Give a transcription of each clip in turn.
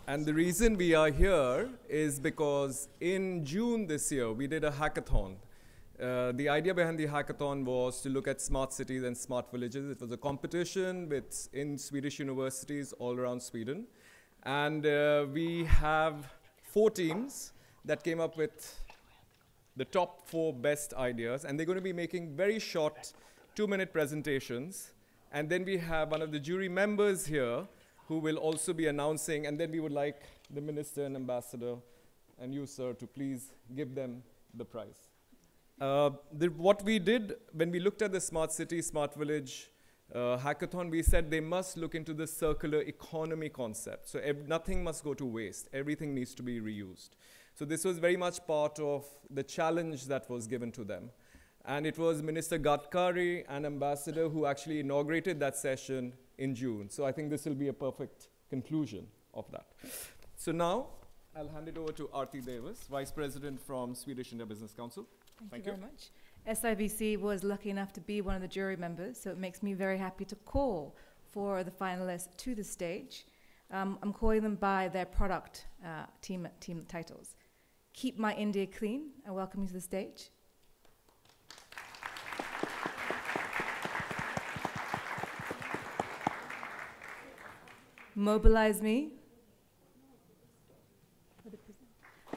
And the reason we are here is because in June this year, we did a hackathon. The idea behind the hackathon was to look at smart cities and smart villages. It was a competition in Swedish universities all around Sweden. And we have 4 teams that came up with the top 4 best ideas. And they're going to be making very short 2-minute presentations. And then we have one of the jury members here who will also be announcing, and then we would like the minister and ambassador and you, sir, to please give them the prize. What we did when we looked at the Smart City, Smart Village hackathon, we said they must look into the circular economy concept. So nothing must go to waste. Everything needs to be reused. So this was very much part of the challenge that was given to them. And it was Minister Gadkari and Ambassador who actually inaugurated that session in June. So I think this will be a perfect conclusion of that. So now I'll hand it over to Arti Davis, Vice President from Swedish India Business Council. Thank you very much. SIBC was lucky enough to be one of the jury members, so it makes me very happy to call for the finalists to the stage. I'm calling them by their product team titles. Keep My India Clean, I welcome you to the stage. Mobilize Me.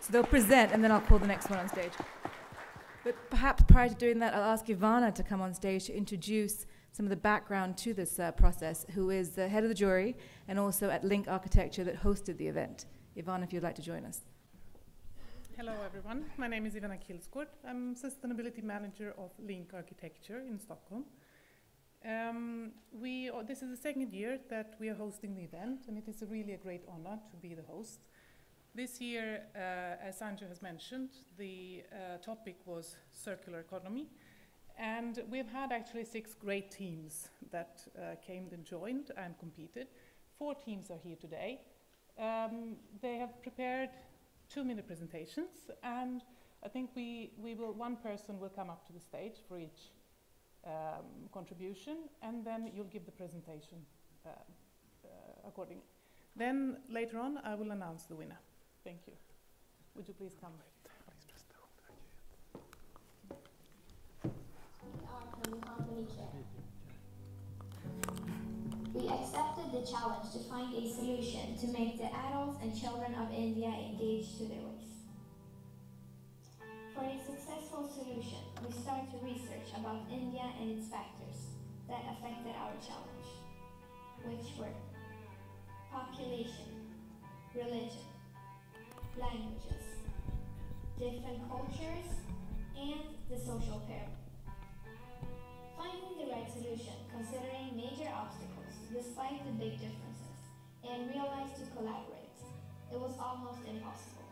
So they'll present, and then I'll call the next one on stage. But perhaps prior to doing that, I'll ask Ivana to come on stage to introduce some of the background to this process, who is the head of the jury and also at Link Architecture that hosted the event. Ivana, if you'd like to join us. Hello, everyone. My name is Ivana Kilsgård. I'm Sustainability Manager of Link Architecture in Stockholm. This is the second year that we are hosting the event, and it is really a great honor to be the host. This year, as Sanju has mentioned, the topic was circular economy, and we've had actually 6 great teams that came and joined and competed. 4 teams are here today. They have prepared 2-minute presentations, and I think one person will come up to the stage for each contribution, and then you'll give the presentation accordingly. Then later on, I will announce the winner. Thank you. Would you please come? We accepted the challenge to find a solution to make the adults and children of India engage to their waste. For a successful solution, we start to research about India and its factors that affected our challenge, which were population, religion, languages, different cultures, and the social pyramid. Finding the right solution, considering major obstacles despite the big differences, and realize to collaborate, it was almost impossible.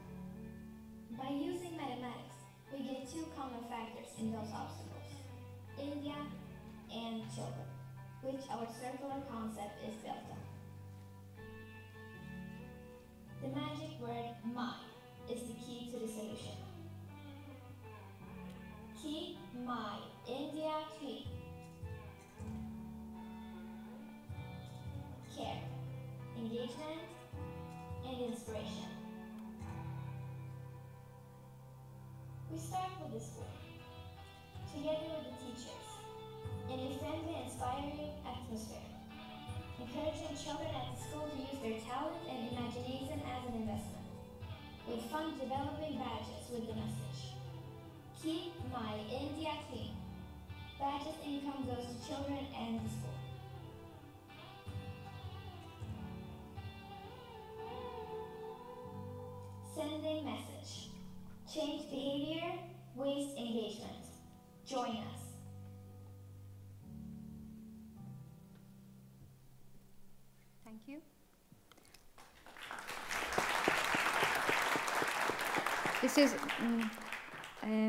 By using mathematics, we get 2 common factors in those obstacles, India and children, which our circular concept is built on. The magic word "my" is the key to the solution. Keep my India clean. Care, engagement, and inspiration. We start with the school, together with the teachers, in a friendly, inspiring atmosphere, encouraging children at the school to use their talent and imagination as an investment, with fun developing badges with the message, keep my India clean. Badges income goes to children and the school. Sending message, change behavior, waste engagement. Join us. Thank you. This is,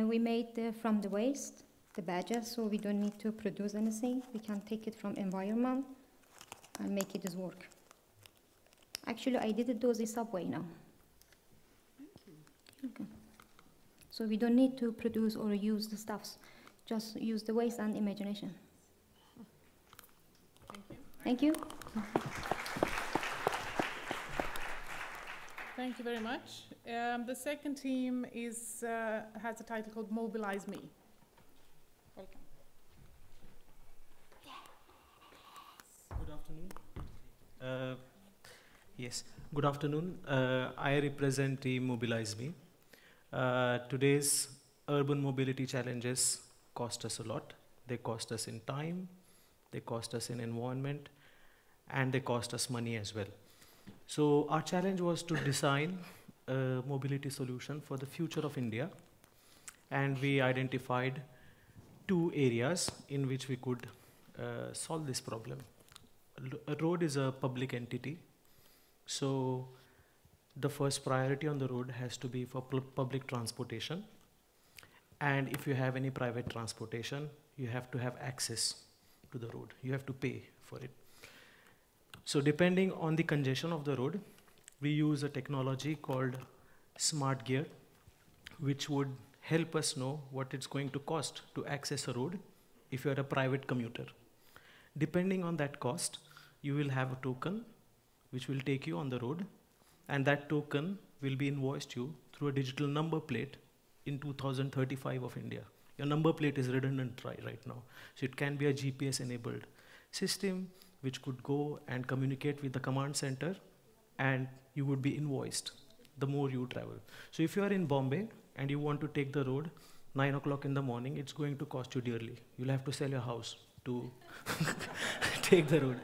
we made from the waste, the badges, so we don't need to produce anything. We can take it from environment and make it work. Actually, I didn't do the subway now. Okay. So we don't need to produce or use the stuffs. Just use the waste and imagination. Thank you. Thank you. Thank you very much. The second team is, has a title called Mobilize Me. Welcome. Good afternoon. Yes, good afternoon. I represent Team Mobilize Me. Today's urban mobility challenges cost us a lot. They cost us in time, they cost us in environment, and they cost us money as well. So our challenge was to design a mobility solution for the future of India, and we identified 2 areas in which we could solve this problem. A road is a public entity, so the first priority on the road has to be for public transportation. And if you have any private transportation, you have to have access to the road. You have to pay for it. So depending on the congestion of the road, we use a technology called smart gear, which would help us know what it's going to cost to access a road if you're a private commuter. Depending on that cost, you will have a token which will take you on the road, and that token will be invoiced you through a digital number plate in 2035 of India. Your number plate is redundant right now. So it can be a GPS enabled system which could go and communicate with the command center, and you would be invoiced the more you travel. So if you are in Bombay and you want to take the road 9 o'clock in the morning, it's going to cost you dearly. You'll have to sell your house to take the road.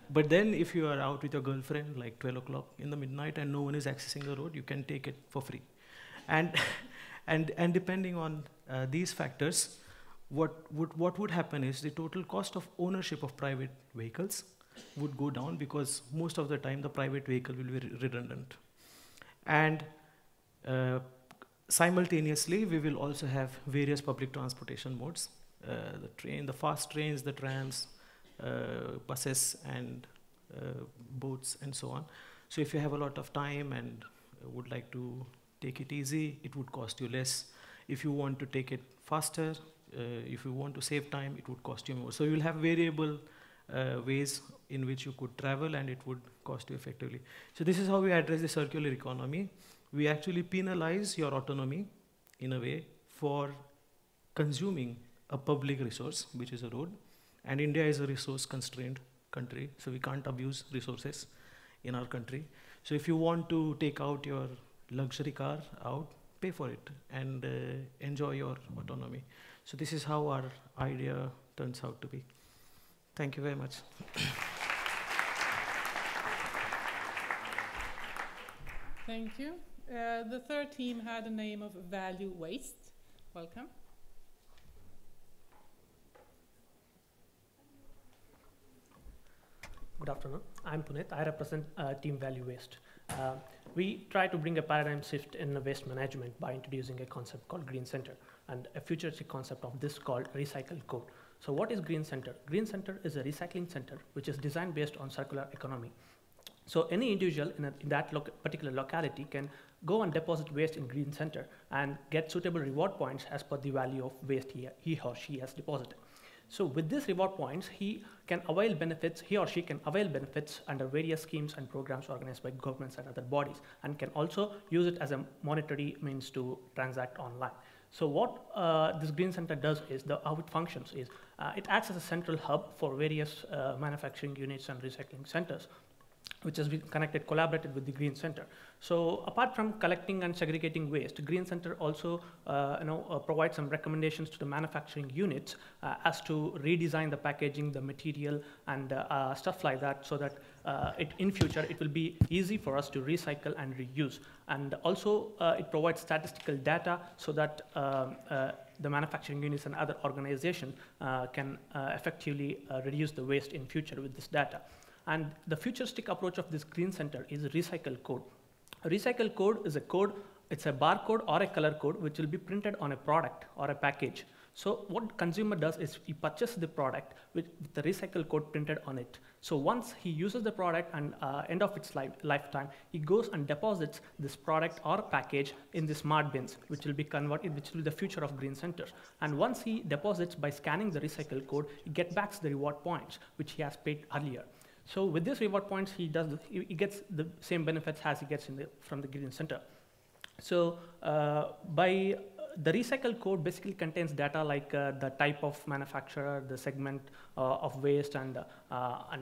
But then if you are out with your girlfriend like 12 o'clock in the midnight and no one is accessing the road, you can take it for free. And depending on these factors, what would happen is the total cost of ownership of private vehicles would go down, because most of the time the private vehicle will be redundant. And simultaneously, we will also have various public transportation modes, the fast trains, the trams, buses, and boats, and so on. So if you have a lot of time and would like to take it easy, it would cost you less. If you want to take it faster, if you want to save time, it would cost you more. So you will have variable ways in which you could travel, and it would cost you effectively. So this is how we address the circular economy. We actually penalize your autonomy in a way for consuming a public resource, which is a road. And India is a resource constrained country, so we can't abuse resources in our country. So if you want to take out your luxury car out, pay for it and enjoy your autonomy. So this is how our idea turns out to be. Thank you very much. Thank you. The third team had a name of Value Waste. Welcome. Good afternoon. I'm Puneet. I represent Team Value Waste. We try to bring a paradigm shift in waste management by introducing a concept called Green Center, and a futuristic concept of this called Recycle Code. So what is Green Center? Green Center is a recycling center which is designed based on circular economy. So any individual in that particular locality can go and deposit waste in Green Center and get suitable reward points as per the value of waste he or she has deposited. So with these reward points, he or she can avail benefits under various schemes and programs organized by governments and other bodies, and can also use it as a monetary means to transact online. So what this Green Center does is, how it functions is, it acts as a central hub for various manufacturing units and recycling centers, which has been collaborated with the Green Center. So apart from collecting and segregating waste, Green Center also provides some recommendations to the manufacturing units as to redesign the packaging, the material, and stuff like that, so that in future it will be easy for us to recycle and reuse. And also it provides statistical data so that the manufacturing units and other organizations can effectively reduce the waste in future with this data. And the futuristic approach of this Green Center is Recycle Code. A Recycle Code is a code, it's a barcode or a color code which will be printed on a product or a package. So what consumer does is he purchases the product with the Recycle Code printed on it. So once he uses the product and end of its lifetime, he goes and deposits this product or package in the smart bins, which will be converted, which will be the future of Green Center. And once he deposits by scanning the Recycle Code, he gets back the reward points, which he has paid earlier. So with this reward points, he gets the same benefits as he gets from the Green Center. So by the recycled code basically contains data like the type of manufacturer, the segment of waste, and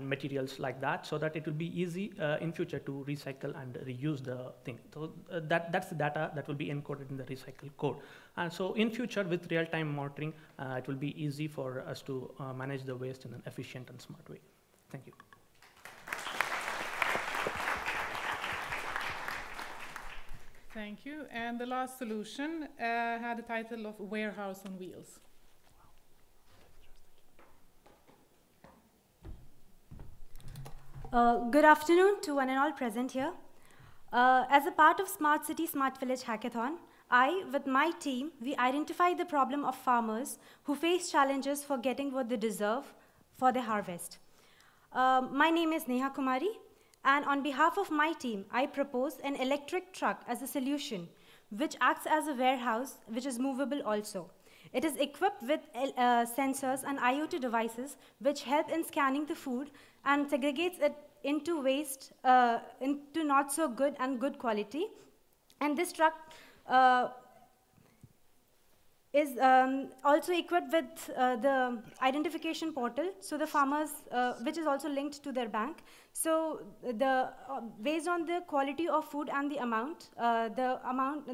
materials like that, so that it will be easy in future to recycle and reuse the thing. So that's the data that will be encoded in the recycled code. And so in future, with real-time monitoring, it will be easy for us to manage the waste in an efficient and smart way. Thank you. Thank you. And the last solution had the title of Warehouse on Wheels. Good afternoon to one and all present here. As a part of Smart City, Smart Village Hackathon, I, with my team, we identified the problem of farmers who face challenges for getting what they deserve for their harvest. My name is Neha Kumari, and on behalf of my team, I propose an electric truck as a solution, which acts as a warehouse, which is movable also. It is equipped with sensors and IoT devices, which help in scanning the food and segregates it into waste, into not so good and good quality. And this truck is also equipped with the identification portal, so the farmers, which is also linked to their bank. So based on the quality of food and the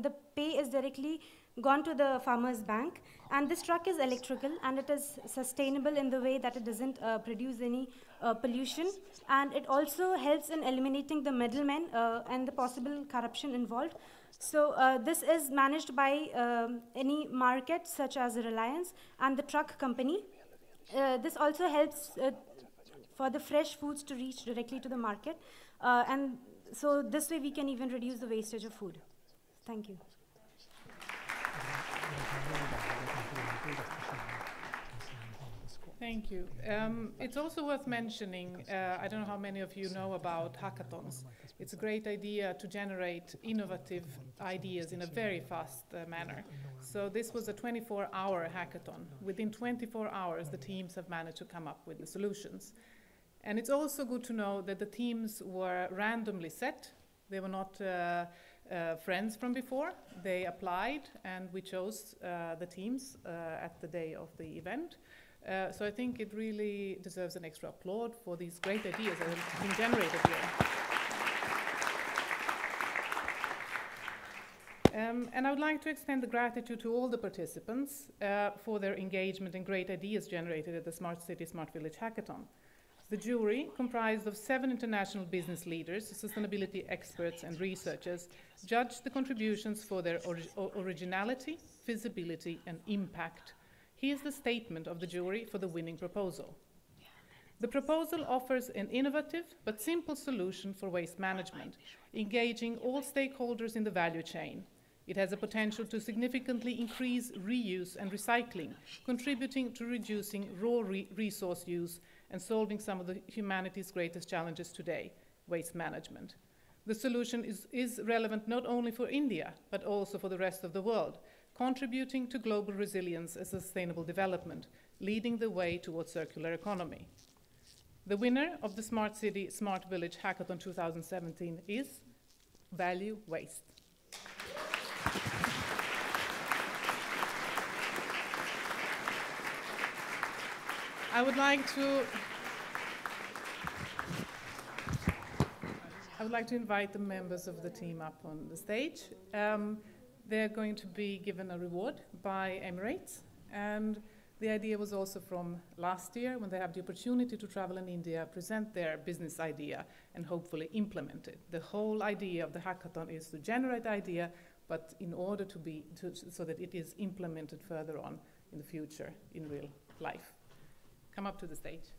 the pay is directly gone to the farmer's bank. And this truck is electrical, and it is sustainable in the way that it doesn't produce any pollution. And it also helps in eliminating the middlemen and the possible corruption involved. So this is managed by any market such as Reliance and the truck company. This also helps for the fresh foods to reach directly to the market. And so this way we can even reduce the wastage of food. Thank you. Thank you. It's also worth mentioning, I don't know how many of you know about hackathons. It's a great idea to generate innovative ideas in a very fast manner. So this was a 24-hour hackathon. Within 24 hours, the teams have managed to come up with the solutions. And it's also good to know that the teams were randomly set. They were not friends from before. They applied, and we chose the teams at the day of the event. So I think it really deserves an extra applaud for these great ideas that have been generated here. And I would like to extend the gratitude to all the participants for their engagement and great ideas generated at the Smart City, Smart Village Hackathon. The jury, comprised of 7 international business leaders, sustainability experts, and researchers, judged the contributions for their originality, feasibility, and impact. Here's the statement of the jury for the winning proposal. The proposal offers an innovative but simple solution for waste management, engaging all stakeholders in the value chain. It has a potential to significantly increase reuse and recycling, contributing to reducing raw resource use and solving some of the humanity's greatest challenges today, waste management. The solution is relevant not only for India, but also for the rest of the world, contributing to global resilience and sustainable development, leading the way towards circular economy. The winner of the Smart City, Smart Village Hackathon 2017 is Value Waste. I would like to invite the members of the team up on the stage. They're going to be given a reward by Emirates, and the idea was also from last year when they have the opportunity to travel in India, present their business idea, and hopefully implement it. The whole idea of the hackathon is to generate idea, but in order so that it is implemented further on in the future in real life. Come up to the stage.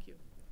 Thank you.